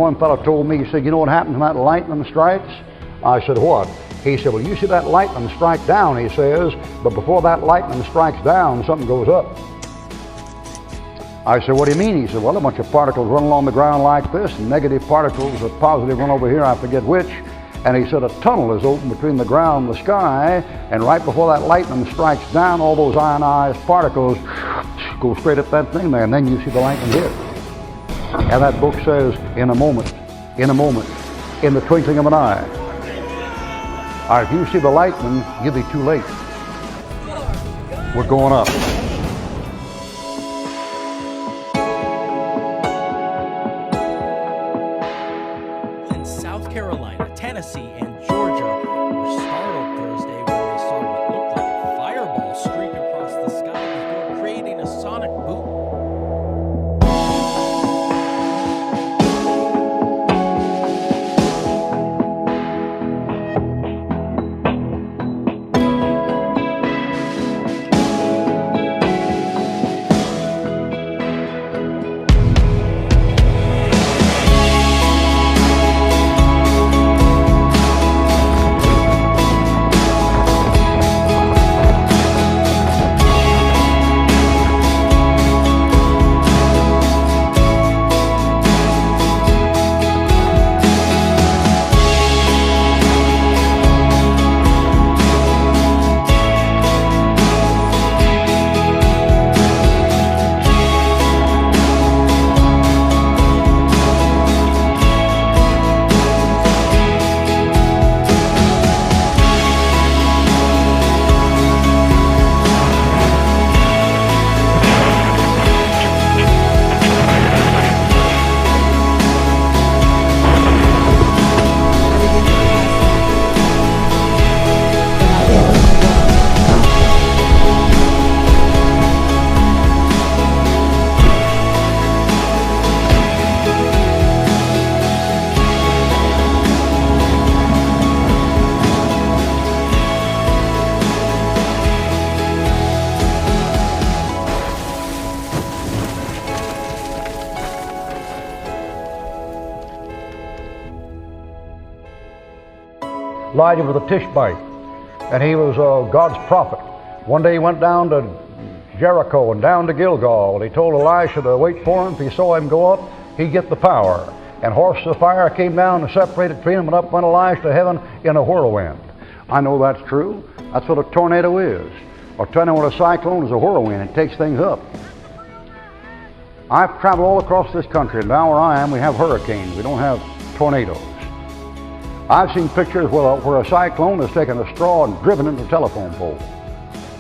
one fellow told me, he said, you know what happened to that lightning strikes? I said, what? He said, well, you see that lightning strike down, he says, but before that lightning strikes down, something goes up. I said, what do you mean? He said, well, a bunch of particles run along the ground like this, and negative particles, a positive run over here, I forget which. And he said, a tunnel is open between the ground and the sky, and right before that lightning strikes down, all those ionized particles go straight at that thing there, and then you see the lightning hit. And that book says, in a moment, in the twinkling of an eye. All right, if you see the lightning, you'll be too late. We're going up. In South Carolina, Tennessee, and Georgia were startled Thursday when they saw what looked like a fireball streak across the sky before creating a sonic boom. Elijah was a Tishbite, and he was God's prophet. One day he went down to Jericho and down to Gilgal, and he told Elisha to wait for him. If he saw him go up, he'd get the power. And horses of fire came down and separated between them, and up went Elisha to heaven in a whirlwind. I know that's true. That's what a tornado is. A tornado or a cyclone is a whirlwind. It takes things up. I've traveled all across this country, and down where I am, we have hurricanes. We don't have tornadoes. I've seen pictures where a cyclone has taken a straw and driven into a telephone pole.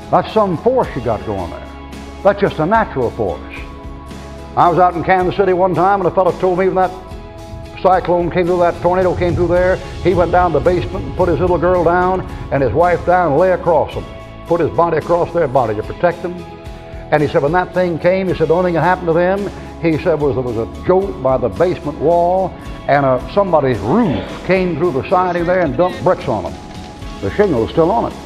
That's some force you got going there. That's just a natural force. I was out in Kansas City one time, and a fellow told me when that cyclone came through, that tornado came through there, he went down to the basement and put his little girl down and his wife down and lay across them. Put his body across their body to protect them. And he said when that thing came, he said the only thing that happened to them, he said was there was a jolt by the basement wall, and somebody's roof came through the siding there and dumped bricks on them. The shingle was still on it.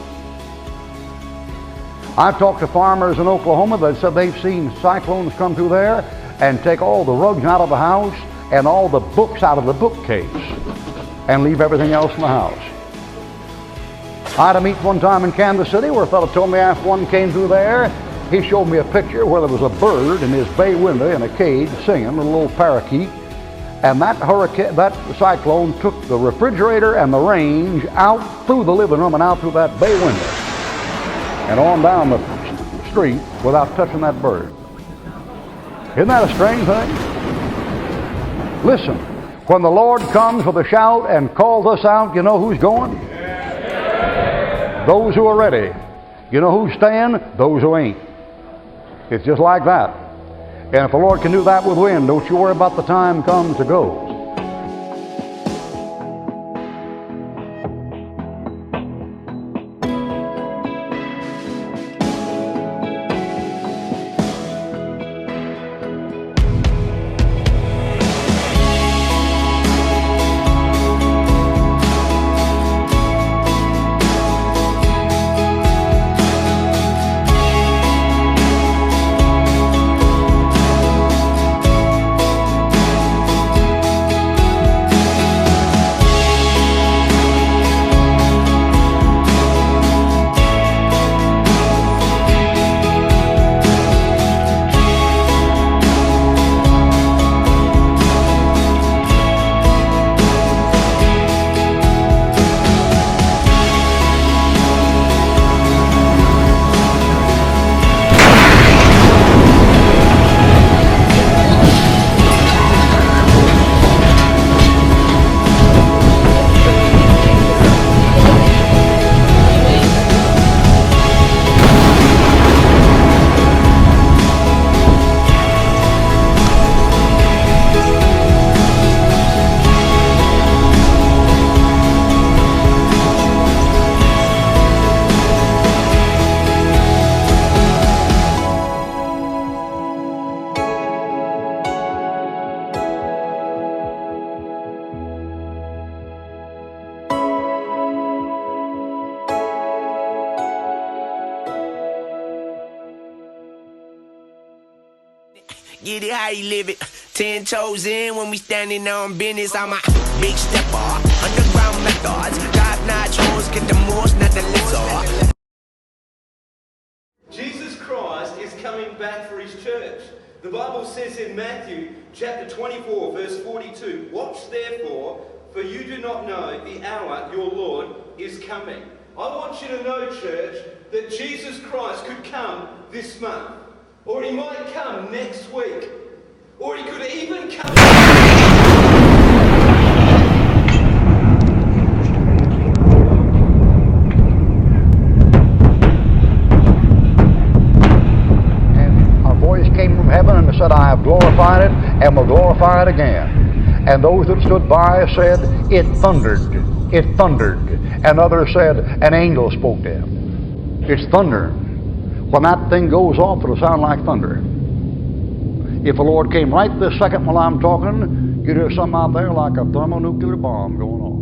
I've talked to farmers in Oklahoma that said they've seen cyclones come through there and take all the rugs out of the house and all the books out of the bookcase and leave everything else in the house. I had a meet one time in Kansas City where a fellow told me after one came through there, he showed me a picture where there was a bird in his bay window in a cage singing, a little parakeet, and that cyclone took the refrigerator and the range out through the living room and out through that bay window and on down the street without touching that bird. Isn't that a strange thing? Listen, when the Lord comes with a shout and calls us out, you know who's going? Those who are ready. You know who's staying? Those who ain't. It's just like that. And if the Lord can do that with wind, don't you worry about the time comes to go. Get it how you live it. 10 toes in when we standing on business. I'm a big stepper. Underground methods. Top-notch hoes get the most, not the lesser. Jesus Christ is coming back for his church. The Bible says in Matthew chapter 24 verse 42, watch therefore, for you do not know the hour your Lord is coming. I want you to know, church, that Jesus Christ could come this month, or he might come next week, or he could even come... Came from heaven and said, I have glorified it and will glorify it again. And those that stood by said, it thundered, it thundered. And others said, an angel spoke to him. It's thundering. When that thing goes off, it'll sound like thunder. If the Lord came right this second while I'm talking, you'd hear something out there like a thermonuclear bomb going off.